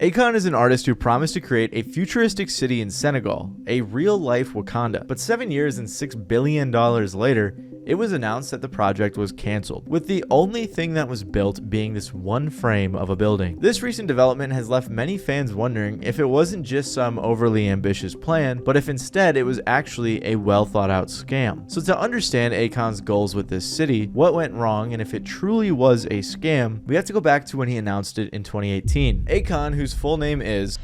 Akon is an artist who promised to create a futuristic city in Senegal, a real-life Wakanda. But 7 years and $6 billion later, it was announced that the project was cancelled, with the only thing that was built being this one frame of a building. This recent development has left many fans wondering if it wasn't just some overly ambitious plan, but if instead it was actually a well-thought-out scam. So to understand Akon's goals with this city, what went wrong, and if it truly was a scam, we have to go back to when he announced it in 2018. Akon, whose full name is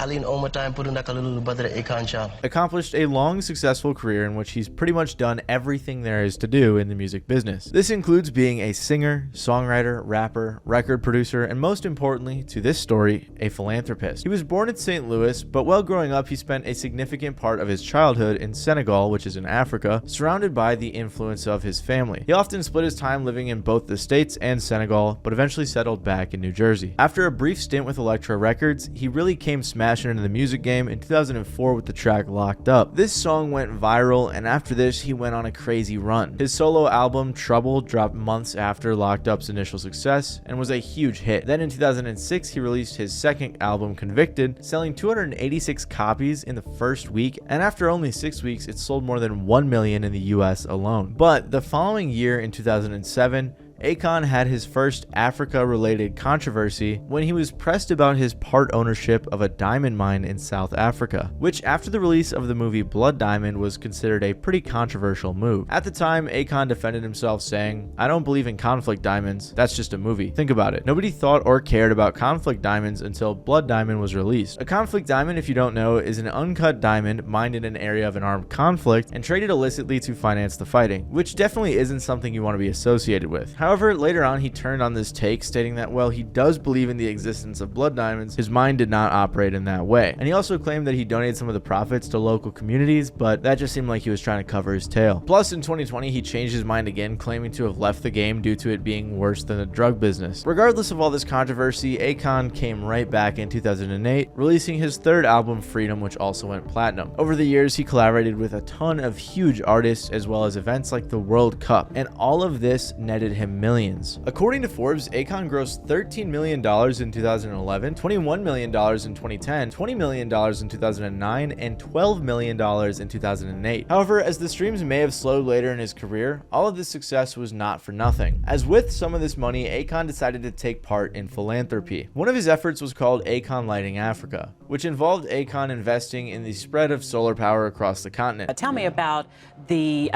accomplished a long, successful career in which he's pretty much done everything there is to do in the music business. This includes being a singer, songwriter, rapper, record producer, and most importantly, to this story, a philanthropist. He was born in St. Louis, but while growing up, he spent a significant part of his childhood in Senegal, which is in Africa, surrounded by the influence of his family. He often split his time living in both the States and Senegal, but eventually settled back in New Jersey. After a brief stint with Elektra Records, he really came smashing into the music game in 2004 with the track Locked Up. This song went viral, and after this, he went on a crazy run. His solo album Trouble dropped months after Locked Up's initial success and was a huge hit. Then in 2006, he released his second album Convicted, selling 286 copies in the first week, and after only 6 weeks, it sold more than 1 million in the US alone. But the following year in 2007, Akon had his first Africa-related controversy when he was pressed about his part ownership of a diamond mine in South Africa, which after the release of the movie Blood Diamond was considered a pretty controversial move. At the time, Akon defended himself saying, "I don't believe in conflict diamonds, that's just a movie. Think about it. Nobody thought or cared about conflict diamonds until Blood Diamond was released." A conflict diamond, if you don't know, is an uncut diamond mined in an area of an armed conflict and traded illicitly to finance the fighting, which definitely isn't something you want to be associated with. However, later on he turned on this take, stating that while he does believe in the existence of blood diamonds, his mine did not operate in that way. And he also claimed that he donated some of the profits to local communities, but that just seemed like he was trying to cover his tail. Plus, in 2020, he changed his mind again, claiming to have left the game due to it being worse than the drug business. Regardless of all this controversy, Akon came right back in 2008, releasing his third album, Freedom, which also went platinum. Over the years, he collaborated with a ton of huge artists, as well as events like the World Cup, and all of this netted him millions. According to Forbes, Akon grossed $13 million in 2011, $21 million in 2010, $20 million in 2009, and $12 million in 2008. However, as the streams may have slowed later in his career, all of this success was not for nothing. As with some of this money, Akon decided to take part in philanthropy. One of his efforts was called Akon Lighting Africa, which involved Akon investing in the spread of solar power across the continent. Tell me about the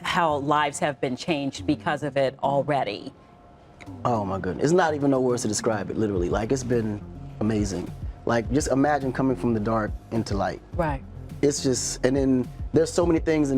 how lives have been changed because of it already. Oh my goodness, it's not even no words to describe it, literally. Like, it's been amazing. Like, just imagine coming from the dark into light. Right. It's just, and then there's so many things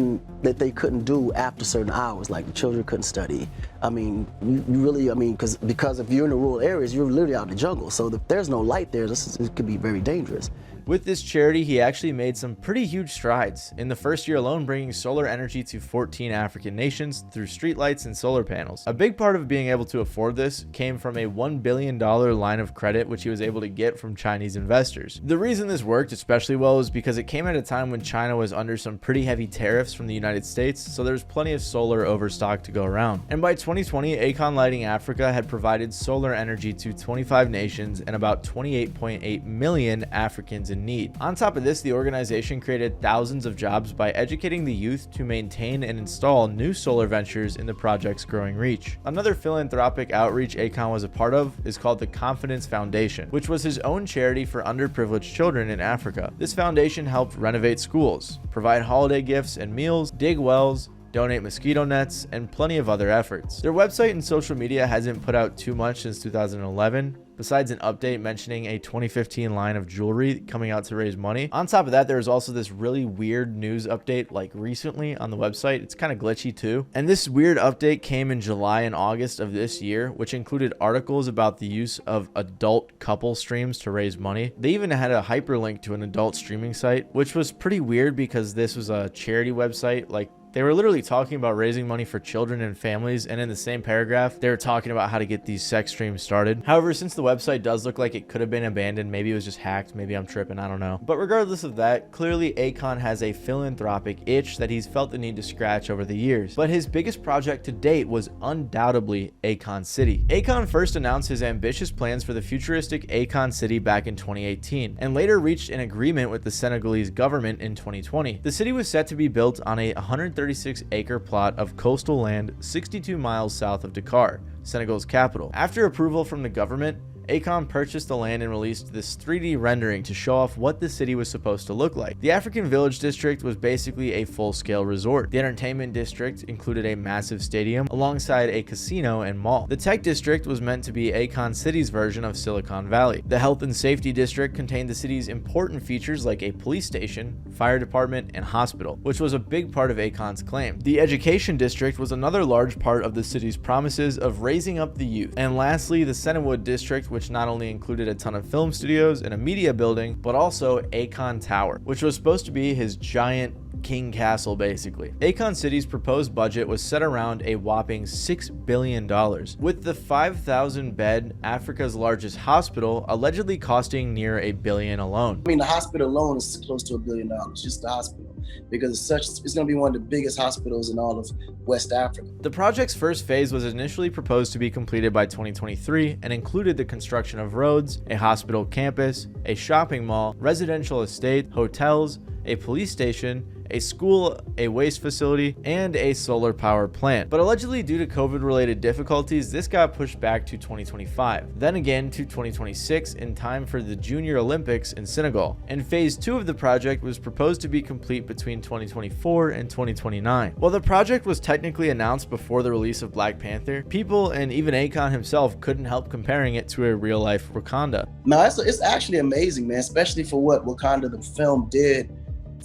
that they couldn't do after certain hours, like the children couldn't study. I mean, you really, I mean, because if you're in the rural areas, you're literally out in the jungle. So if there's no light there, it could be very dangerous. With this charity, he actually made some pretty huge strides, in the first year alone bringing solar energy to 14 African nations through streetlights and solar panels. A big part of being able to afford this came from a $1 billion line of credit which he was able to get from Chinese investors. The reason this worked especially well is because it came at a time when China was under some pretty heavy tariffs from the United States, so there was plenty of solar overstock to go around. And by 2020, Akon Lighting Africa had provided solar energy to 25 nations and about 28.8 million Africans in need. On top of this, the organization created thousands of jobs by educating the youth to maintain and install new solar ventures in the project's growing reach. Another philanthropic outreach Akon was a part of is called the Confidence Foundation, which was his own charity for underprivileged children in Africa. This foundation helped renovate schools, provide holiday gifts and meals, dig wells, donate mosquito nets, and plenty of other efforts. Their website and social media hasn't put out too much since 2011, besides an update mentioning a 2015 line of jewelry coming out to raise money. On top of that, there was also this really weird news update like recently on the website. It's kind of glitchy too. And this weird update came in July and August of this year, which included articles about the use of adult couple streams to raise money. They even had a hyperlink to an adult streaming site, which was pretty weird because this was a charity website like They were literally talking about raising money for children and families, and in the same paragraph, they were talking about how to get these sex streams started. However, since the website does look like it could have been abandoned, maybe it was just hacked, maybe I'm tripping, I don't know. But regardless of that, clearly Akon has a philanthropic itch that he's felt the need to scratch over the years. But his biggest project to date was undoubtedly Akon City. Akon first announced his ambitious plans for the futuristic Akon City back in 2018, and later reached an agreement with the Senegalese government in 2020. The city was set to be built on a 136-acre plot of coastal land 62 miles south of Dakar, Senegal's capital. After approval from the government, Akon purchased the land and released this 3D rendering to show off what the city was supposed to look like. The African Village District was basically a full-scale resort. The Entertainment District included a massive stadium alongside a casino and mall. The Tech District was meant to be Akon City's version of Silicon Valley. The Health and Safety District contained the city's important features like a police station, fire department, and hospital, which was a big part of Akon's claim. The Education District was another large part of the city's promises of raising up the youth. And lastly, the Centerwood District, which not only included a ton of film studios and a media building, but also Akon Tower, which was supposed to be his giant king castle basically. Akon City's proposed budget was set around a whopping $6 billion, with the 5,000 bed Africa's largest hospital allegedly costing near $1 billion alone. I mean, the hospital alone is close to $1 billion, just the hospital, because it's going to be one of the biggest hospitals in all of West Africa. The project's first phase was initially proposed to be completed by 2023 and included the construction of roads, a hospital campus, a shopping mall, residential estate, hotels, a police station, a school, a waste facility, and a solar power plant. But allegedly due to COVID-related difficulties, this got pushed back to 2025, then again to 2026 in time for the Junior Olympics in Senegal. And phase 2 of the project was proposed to be complete between 2024 and 2029. While the project was technically announced before the release of Black Panther, people and even Akon himself couldn't help comparing it to a real-life Wakanda. No, it's actually amazing, man, especially for what Wakanda the film did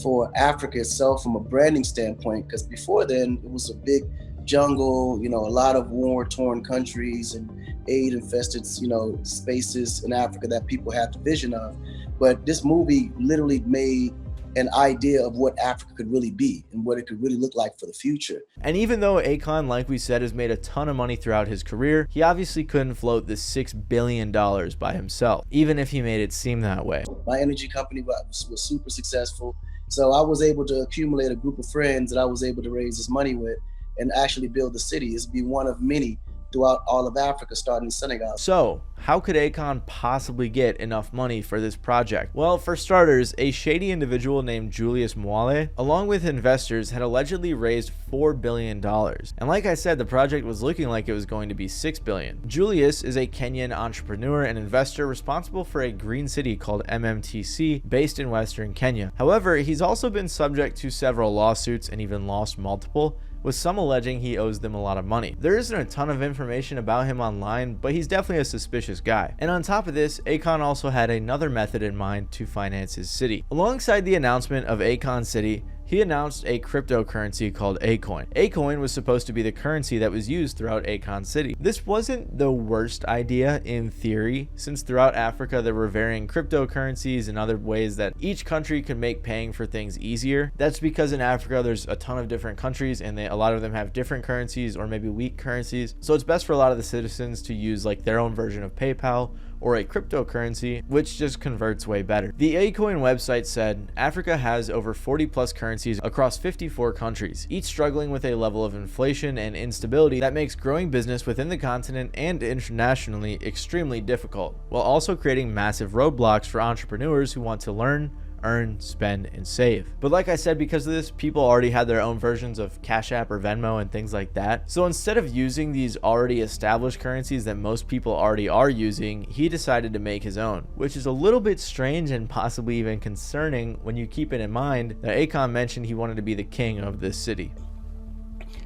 for Africa itself from a branding standpoint, because before then it was a big jungle, a lot of war-torn countries and aid-infested, spaces in Africa that people had the vision of. But this movie literally made an idea of what Africa could really be and what it could really look like for the future. And even though Akon, like we said, has made a ton of money throughout his career, he obviously couldn't float this $6 billion by himself, even if he made it seem that way. My energy company was super successful. So I was able to accumulate a group of friends that I was able to raise this money with and actually build the city. It's be one of many throughout all of Africa, starting in Senegal. So, how could Akon possibly get enough money for this project? Well, for starters, a shady individual named Julius Mwale, along with investors, had allegedly raised $4 billion. And like I said, the project was looking like it was going to be $6 billion. Julius is a Kenyan entrepreneur and investor responsible for a green city called MMTC based in Western Kenya. However, he's also been subject to several lawsuits and even lost multiple, with some alleging he owes them a lot of money. There isn't a ton of information about him online, but he's definitely a suspicious guy. And on top of this, Akon also had another method in mind to finance his city. Alongside the announcement of Akon City, he announced a cryptocurrency called Akon. Akon was supposed to be the currency that was used throughout Akon City. This wasn't the worst idea in theory, since throughout Africa there were varying cryptocurrencies and other ways that each country could make paying for things easier. That's because in Africa there's a ton of different countries and a lot of them have different currencies or maybe weak currencies. So it's best for a lot of the citizens to use like their own version of PayPal or a cryptocurrency, which just converts way better. The Akon website said Africa has over 40 plus currencies across 54 countries, each struggling with a level of inflation and instability that makes growing business within the continent and internationally extremely difficult, while also creating massive roadblocks for entrepreneurs who want to learn, earn, spend, and save. But like I said, because of this, people already had their own versions of Cash App or Venmo and things like that. So instead of using these already established currencies that most people already are using, he decided to make his own, which is a little bit strange and possibly even concerning when you keep it in mind that Akon mentioned he wanted to be the king of this city.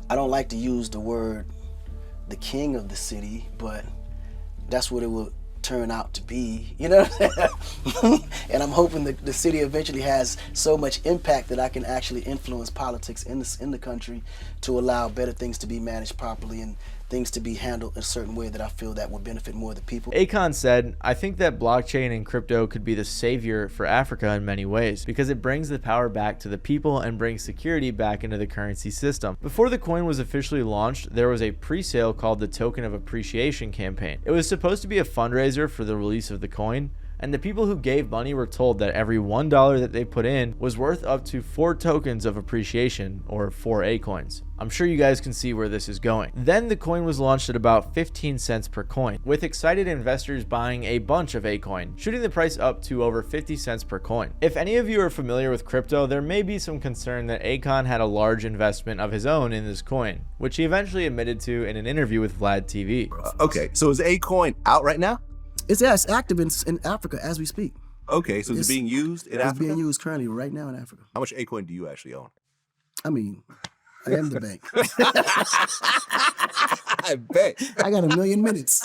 I don't like to use the word the king of the city, but that's what it will turn out to be, And I'm hoping that the city eventually has so much impact that I can actually influence politics in the country to allow better things to be managed properly and things to be handled in a certain way that I feel that would benefit more of the people. Akon said, "I think that blockchain and crypto could be the savior for Africa in many ways because it brings the power back to the people and brings security back into the currency system." Before the coin was officially launched, there was a pre-sale called the Token of Appreciation campaign. It was supposed to be a fundraiser for the release of the coin, and the people who gave money were told that every $1 that they put in was worth up to 4 tokens of appreciation, or 4 Akoins. I'm sure you guys can see where this is going. Then the coin was launched at about 15 cents per coin, with excited investors buying a bunch of Akoin, shooting the price up to over 50 cents per coin. If any of you are familiar with crypto, there may be some concern that Akon had a large investment of his own in this coin, which he eventually admitted to in an interview with Vlad TV. Okay, so is Akon out right now? It's active in Africa as we speak. Okay, so it's being used in Africa? It's being used currently right now in Africa. How much Akon do you actually own? I mean, I am the bank. I bet. I got 1 million minutes.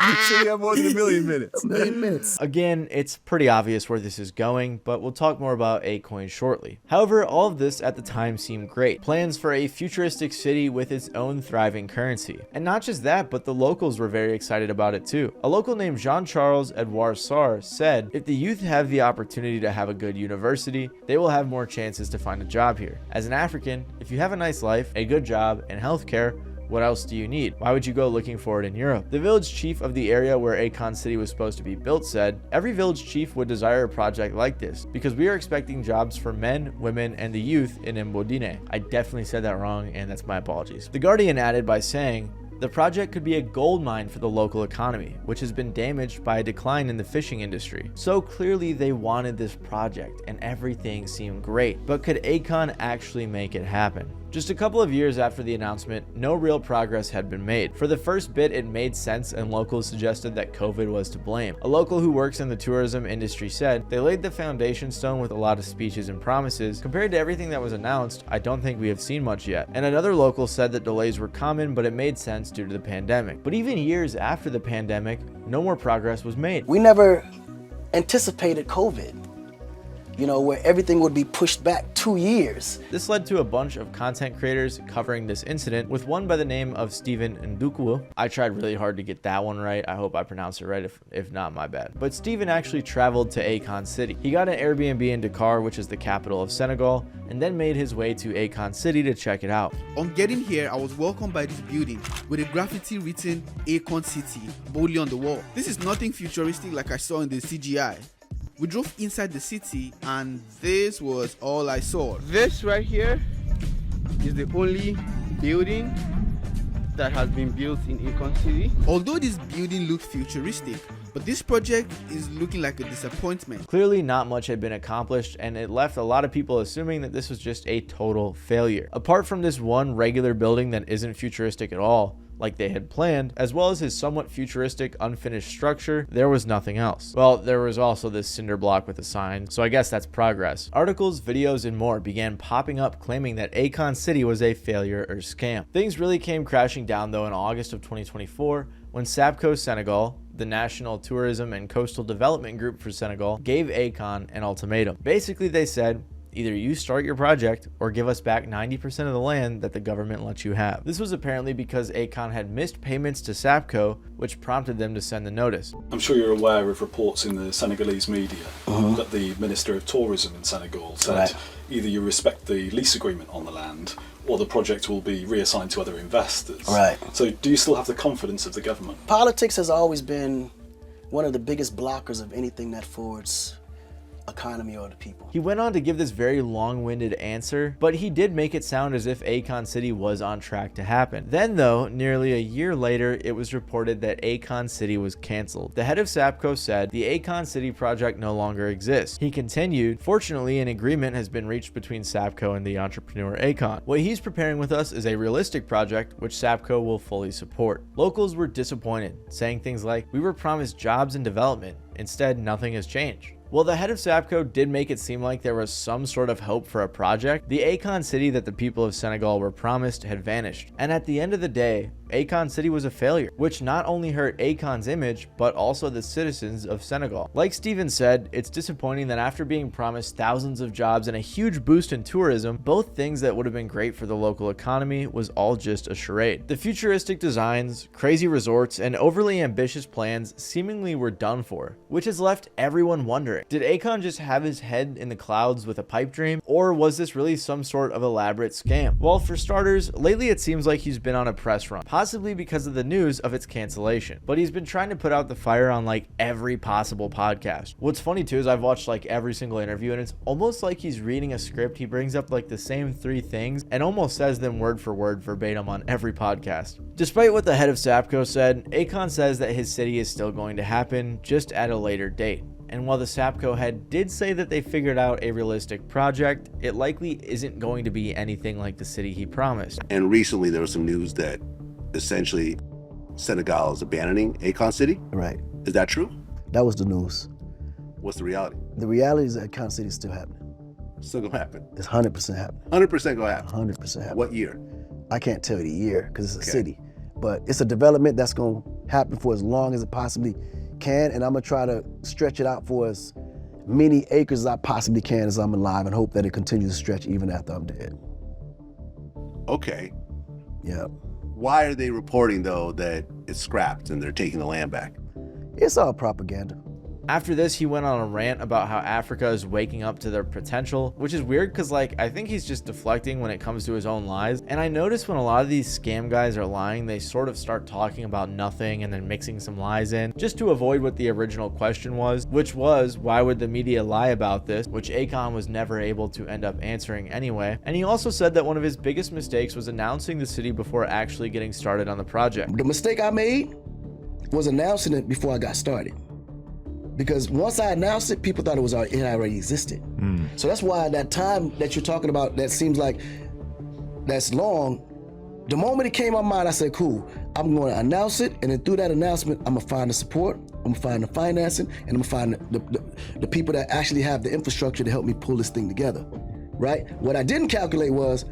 I'm sure you have more than 1 million minutes. 1 million minutes. Again, it's pretty obvious where this is going, but we'll talk more about Akoin shortly. However, all of this at the time seemed great. Plans for a futuristic city with its own thriving currency. And not just that, but the locals were very excited about it too. A local named Jean-Charles Edouard Sarr said, "If the youth have the opportunity to have a good university, they will have more chances to find a job here. As an African, if you have a nice life, a good job, and healthcare, what else do you need? Why would you go looking for it in Europe?" The village chief of the area where Akon City was supposed to be built said, "Every village chief would desire a project like this because we are expecting jobs for men, women, and the youth in Mbodine." I definitely said that wrong, and that's my apologies. The Guardian added by saying, "The project could be a gold mine for the local economy, which has been damaged by a decline in the fishing industry." So clearly they wanted this project and everything seemed great, but could Akon actually make it happen? Just a couple of years after the announcement, no real progress had been made. For the first bit, it made sense and locals suggested that COVID was to blame. A local who works in the tourism industry said, "They laid the foundation stone with a lot of speeches and promises. Compared to everything that was announced, I don't think we have seen much yet." And another local said that delays were common, but it made sense due to the pandemic. But even years after the pandemic, no more progress was made. We never anticipated COVID, where everything would be pushed back 2 years. This led to a bunch of content creators covering this incident, with one by the name of Steven Ndukwu. I tried really hard to get that one right. I hope I pronounced it right, if not, my bad. But Steven actually traveled to Akon City. He got an Airbnb in Dakar, which is the capital of Senegal, and then made his way to Akon City to check it out. On getting here, I was welcomed by this building with a graffiti written Akon City boldly on the wall. This is nothing futuristic like I saw in the CGI. We drove inside the city and this was all I saw. This right here is the only building that has been built in Akon City. Although this building looked futuristic, but this project is looking like a disappointment. Clearly not much had been accomplished, and it left a lot of people assuming that this was just a total failure. Apart from this one regular building that isn't futuristic at all, like they had planned, as well as his somewhat futuristic unfinished structure, there was nothing else. Well, there was also this cinder block with a sign, so I guess that's progress. Articles, videos, and more began popping up claiming that Akon City was a failure or scam. Things really came crashing down though in August of 2024 when SAPCO Senegal, the National Tourism and Coastal Development Group for Senegal, gave Akon an ultimatum. Basically they said, either you start your project or give us back 90% of the land that the government lets you have. This was apparently because Akon had missed payments to SAPCO, which prompted them to send the notice. I'm sure you're aware of reports in the Senegalese media that the Minister of Tourism in Senegal said either you respect the lease agreement on the land or the project will be reassigned to other investors. Right. So do you still have the confidence of the government? Politics has always been one of the biggest blockers of anything that forwards economy or the people. He went on to give this very long-winded answer, but he did make it sound as if Akon City was on track to happen. Then though, nearly a year later, it was reported that Akon City was canceled. The head of SAPCO said the Akon City project no longer exists. He continued, "Fortunately, an agreement has been reached between SAPCO and the entrepreneur Akon. What he's preparing with us is a realistic project which SAPCO will fully support." Locals were disappointed, saying things like, "We were promised jobs and development. Instead, nothing has changed." Well, the head of SAPCO did make it seem like there was some sort of hope for a project. The Akon City that the people of Senegal were promised had vanished. And at the end of the day, Akon City was a failure, which not only hurt Akon's image, but also the citizens of Senegal. Like Steven said, it's disappointing that after being promised thousands of jobs and a huge boost in tourism, both things that would have been great for the local economy was all just a charade. The futuristic designs, crazy resorts, and overly ambitious plans seemingly were done for, which has left everyone wondering, did Akon just have his head in the clouds with a pipe dream, or was this really some sort of elaborate scam? Well, for starters, lately it seems like he's been on a press run, possibly because of the news of its cancellation, but he's been trying to put out the fire on like every possible podcast. What's funny too is I've watched like every single interview, and it's almost like he's reading a script. He brings up like the same 3 things and almost says them word for word verbatim on every podcast. Despite what the head of Sapco said, Akon says that his city is still going to happen, just at a later date. And while the Sapco head did say that they figured out a realistic project, it likely isn't going to be anything like the city he promised. And recently there was some news that essentially Senegal is abandoning Akon City. Right. Is that true? That was the news. What's the reality? The reality is that Akon City is still happening. Still gonna happen. It's 100% happening. 100% gonna happen. 100% happening. What year? I can't tell you the year because it's a city, but it's a development that's gonna happen for as long as it possibly can, and I'm gonna try to stretch it out for as many acres as I possibly can as I'm alive, and hope that it continues to stretch even after I'm dead. Okay. Yeah. Why are they reporting though that it's scrapped and they're taking the land back? It's all propaganda. After this, he went on a rant about how Africa is waking up to their potential, which is weird because like I think he's just deflecting when it comes to his own lies. And I notice when a lot of these scam guys are lying, they sort of start talking about nothing and then mixing some lies in just to avoid what the original question was, which was why would the media lie about this, which Akon was never able to end up answering anyway. And he also said that one of his biggest mistakes was announcing the city before actually getting started on the project. The mistake I made was announcing it before I got started. Because once I announced it, people thought it already existed. So that's why that time that you're talking about that seems like that's long, the moment it came on my mind, I said, cool, I'm going to announce it, and then through that announcement, I'm going to find the support, I'm going to find the financing, and I'm going to find the people that actually have the infrastructure to help me pull this thing together, right? What I didn't calculate was,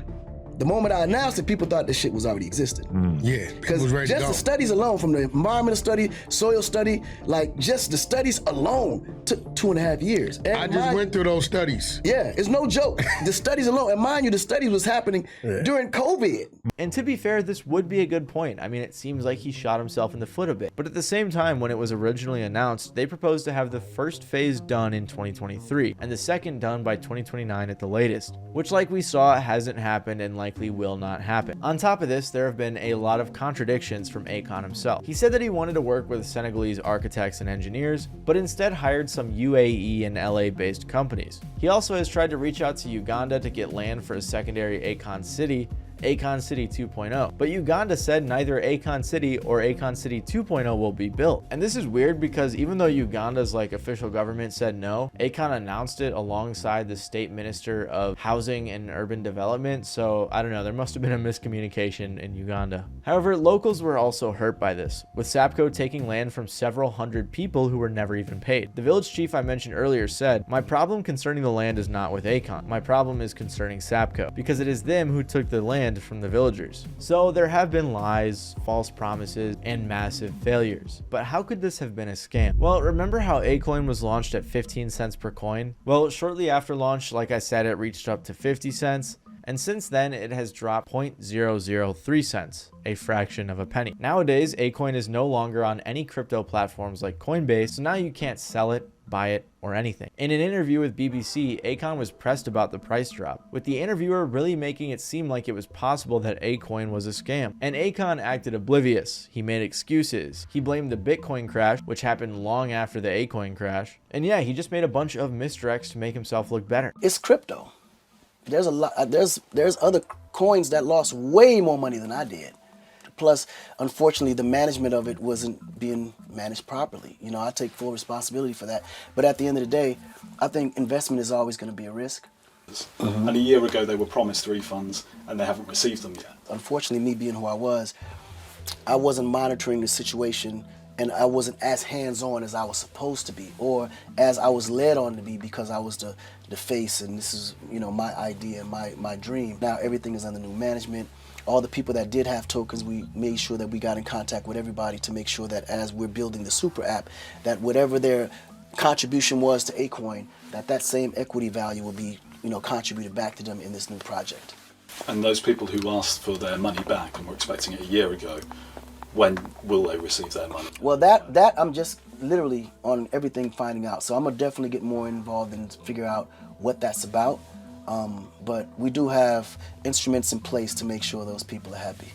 the moment I announced it, people thought this shit was already existed. Yeah, because was ready just to go. the studies alone, from the environmental study, soil study, like just the studies alone took 2.5 years. And I just went through those studies. Yeah, it's no joke. The studies alone, and mind you, the studies was happening during COVID. And to be fair, this would be a good point. I mean, it seems like he shot himself in the foot a bit. But at the same time, when it was originally announced, they proposed to have the first phase done in 2023 and the second done by 2029 at the latest, which like we saw hasn't happened and likely will not happen. On top of this, there have been a lot of contradictions from Akon himself. He said that he wanted to work with Senegalese architects and engineers, but instead hired some UAE and LA based companies. He also has tried to reach out to Uganda to get land for a secondary Akon City 2.0, but Uganda said neither Akon City or Akon City 2.0 will be built. And this is weird because even though Uganda's like official government said no, Akon announced it alongside the state minister of housing and urban development, so I don't know, there must have been a miscommunication in Uganda. However, locals were also hurt by this, with Sapco taking land from several hundred people who were never even paid. The village chief I mentioned earlier said, "My problem concerning the land is not with Akon. My problem is concerning Sapco, because it is them who took the land from the villagers." So there have been lies, false promises, and massive failures. But how could this have been a scam? Well, remember how Akon was launched at 15 cents per coin? Well, shortly after launch, like I said, it reached up to 50 cents. And since then, it has dropped 0.003 cents, a fraction of a penny. Nowadays, Akon is no longer on any crypto platforms like Coinbase, so now you can't sell it, buy it, or anything. In an interview with BBC, Akon was pressed about the price drop, with the interviewer really making it seem like it was possible that Akon was a scam. And Akon acted oblivious. He made excuses. He blamed the Bitcoin crash, which happened long after the Akon crash. And yeah, he just made a bunch of misdirects to make himself look better. It's crypto. There's a lot. There's other coins that lost way more money than I did. Plus, unfortunately, the management of it wasn't being managed properly. You know, I take full responsibility for that. But at the end of the day, I think investment is always going to be a risk. And a year ago, they were promised refunds, and they haven't received them yet. Unfortunately, me being who I wasn't monitoring the situation, and I wasn't as hands-on as I was supposed to be, or as I was led on to be, because I was the face, and this is, you know, my idea and my dream. Now everything is under new management. all the people that did have tokens, we made sure that we got in contact with everybody to make sure that as we're building the super app, that whatever their contribution was to Akon, that same equity value will be, contributed back to them in this new project. And those people who asked for their money back and were expecting it a year ago, when will they receive their money? Well, that I'm just literally on everything finding out. So I'm gonna definitely get more involved and figure out what that's about. But we do have instruments in place to make sure those people are happy,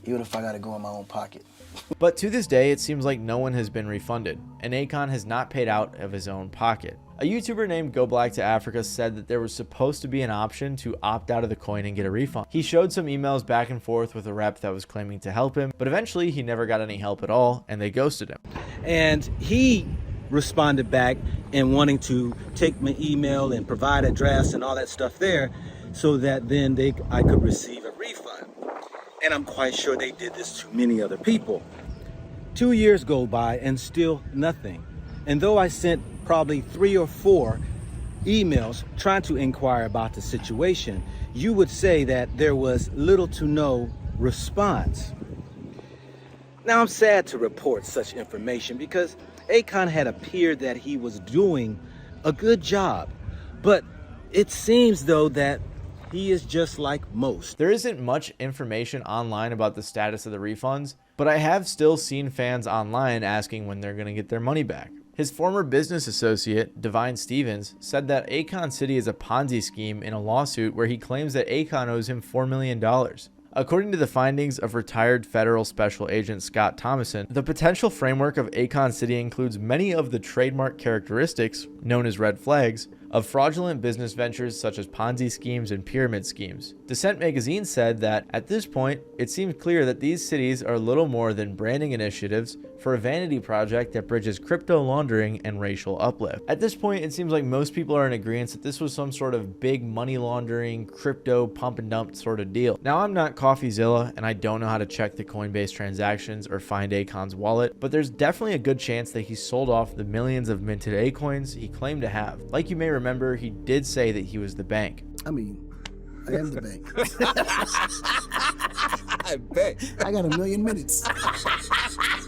even if I gotta go in my own pocket. But to this day, it seems like no one has been refunded, and Akon has not paid out of his own pocket. A YouTuber named Go Black to Africa said that there was supposed to be an option to opt out of the coin and get a refund. He showed some emails back and forth with a rep that was claiming to help him, but eventually he never got any help at all, and they ghosted him. And he responded back and wanting to take my email and provide a draft and all that stuff there so that then I could receive a refund. And I'm quite sure they did this to many other people. 2 years go by and still nothing. And though I sent probably 3 or 4 emails trying to inquire about the situation, you would say that there was little to no response. Now I'm sad to report such information because Akon had appeared that he was doing a good job, but it seems though that he is just like most. There isn't much information online about the status of the refunds, but I have still seen fans online asking when they're going to get their money back. His former business associate, Divine Stevens, said that Akon City is a Ponzi scheme in a lawsuit where he claims that Akon owes him $4 million. According to the findings of retired federal special agent Scott Thomason, the potential framework of Akon City includes many of the trademark characteristics, known as red flags, of fraudulent business ventures such as Ponzi schemes and pyramid schemes. Dissent magazine said that, at this point, it seems clear that these cities are little more than branding initiatives for a vanity project that bridges crypto laundering and racial uplift. At this point, it seems like most people are in agreement that this was some sort of big money laundering, crypto pump and dump sort of deal. Now, I'm not CoffeeZilla, and I don't know how to check the Coinbase transactions or find Akon's wallet, but there's definitely a good chance that he sold off the millions of minted Acoins he claimed to have. Like you may remember, he did say that he was the bank. I mean, I am the bank. I bet. I got 1 million minutes.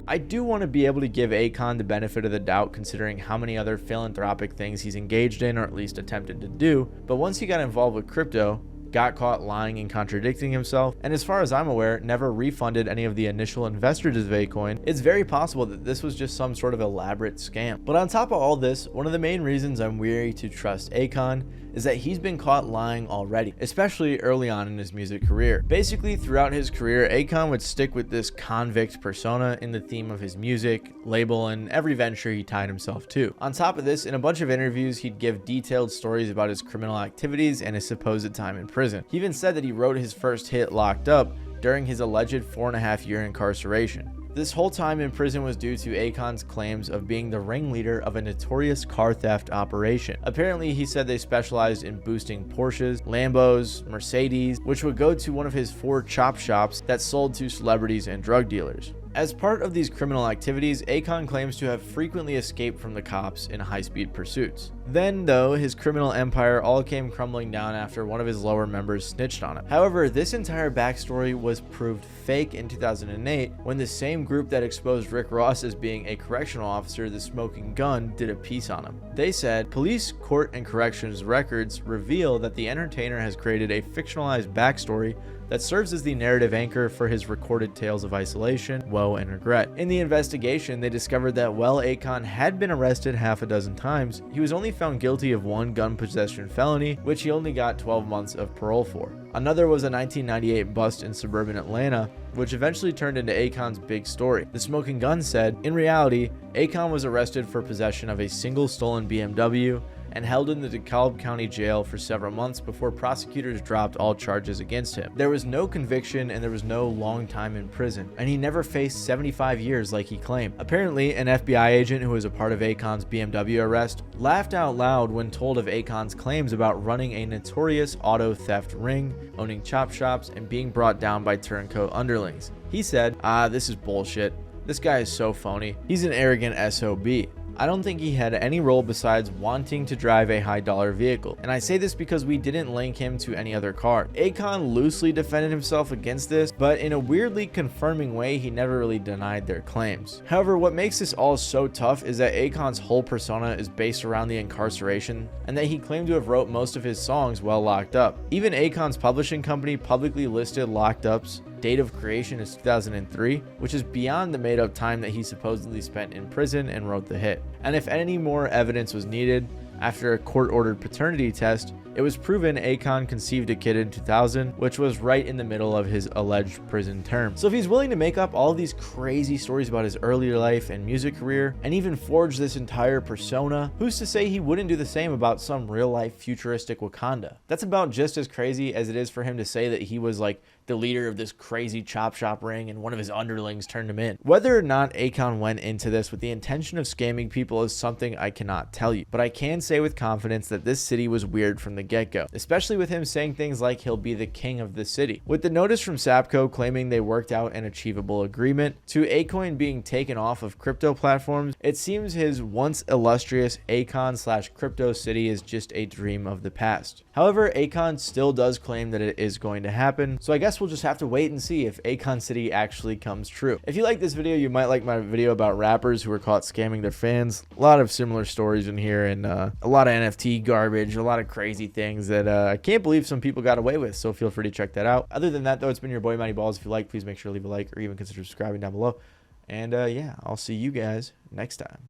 I do want to be able to give Akon the benefit of the doubt considering how many other philanthropic things he's engaged in or at least attempted to do, but once he got involved with crypto, got caught lying and contradicting himself, and as far as I'm aware, never refunded any of the initial investors of Akon, it's very possible that this was just some sort of elaborate scam. But on top of all this, one of the main reasons I'm weary to trust Akon is that he's been caught lying already, especially early on in his music career. Basically, throughout his career, Akon would stick with this convict persona in the theme of his music, label, and every venture he tied himself to. On top of this, in a bunch of interviews, he'd give detailed stories about his criminal activities and his supposed time in prison. He even said that he wrote his first hit, Locked Up, during his alleged 4.5-year incarceration. This whole time in prison was due to Akon's claims of being the ringleader of a notorious car theft operation. Apparently, he said they specialized in boosting Porsches, Lambos, Mercedes, which would go to one of his 4 chop shops that sold to celebrities and drug dealers. As part of these criminal activities, Akon claims to have frequently escaped from the cops in high-speed pursuits. Then, though, his criminal empire all came crumbling down after one of his lower members snitched on him. However, this entire backstory was proved fake in 2008 when the same group that exposed Rick Ross as being a correctional officer, the Smoking Gun, did a piece on him. They said, police, court, and corrections records reveal that the entertainer has created a fictionalized backstory that serves as the narrative anchor for his recorded tales of isolation, woe, and regret. In the investigation, they discovered that while Akon had been arrested half a dozen times, he was only found guilty of 1 gun possession felony, which he only got 12 months of parole for. Another was a 1998 bust in suburban Atlanta, which eventually turned into Akon's big story. The Smoking Gun said, in reality, Akon was arrested for possession of a single stolen BMW and held in the DeKalb County Jail for several months before prosecutors dropped all charges against him. There was no conviction and there was no long time in prison, and he never faced 75 years like he claimed. Apparently, an FBI agent who was a part of Akon's BMW arrest laughed out loud when told of Akon's claims about running a notorious auto theft ring, owning chop shops, and being brought down by turncoat underlings. He said, this is bullshit. This guy is so phony. He's an arrogant SOB. I don't think he had any role besides wanting to drive a high-dollar vehicle, and I say this because we didn't link him to any other car. Akon loosely defended himself against this, but in a weirdly confirming way, he never really denied their claims. However, what makes this all so tough is that Akon's whole persona is based around the incarceration, and that he claimed to have wrote most of his songs while locked up. Even Akon's publishing company publicly listed Locked Up's date of creation is 2003, which is beyond the made-up time that he supposedly spent in prison and wrote the hit. And if any more evidence was needed, after a court-ordered paternity test, it was proven Akon conceived a kid in 2000, which was right in the middle of his alleged prison term. So if he's willing to make up all these crazy stories about his earlier life and music career, and even forge this entire persona, who's to say he wouldn't do the same about some real-life futuristic Wakanda? That's about just as crazy as it is for him to say that he was like the leader of this crazy chop shop ring and one of his underlings turned him in. Whether or not Akon went into this with the intention of scamming people is something I cannot tell you, but I can say with confidence that this city was weird from the get-go, especially with him saying things like he'll be the king of the city. With the notice from Sapco claiming they worked out an achievable agreement, to Akon being taken off of crypto platforms, it seems his once illustrious Akon/crypto city is just a dream of the past. However, Akon still does claim that it is going to happen, so I guess we'll just have to wait and see if Akon City actually comes true. If you like this video, you might like my video about rappers who were caught scamming their fans. A lot of similar stories in here, and a lot of NFT garbage, a lot of crazy things that I can't believe some people got away with, so feel free to check that out. Other than that, though, it's been your boy Matty Balls. If you like, please make sure to leave a like or even consider subscribing down below. And yeah, I'll see you guys next time.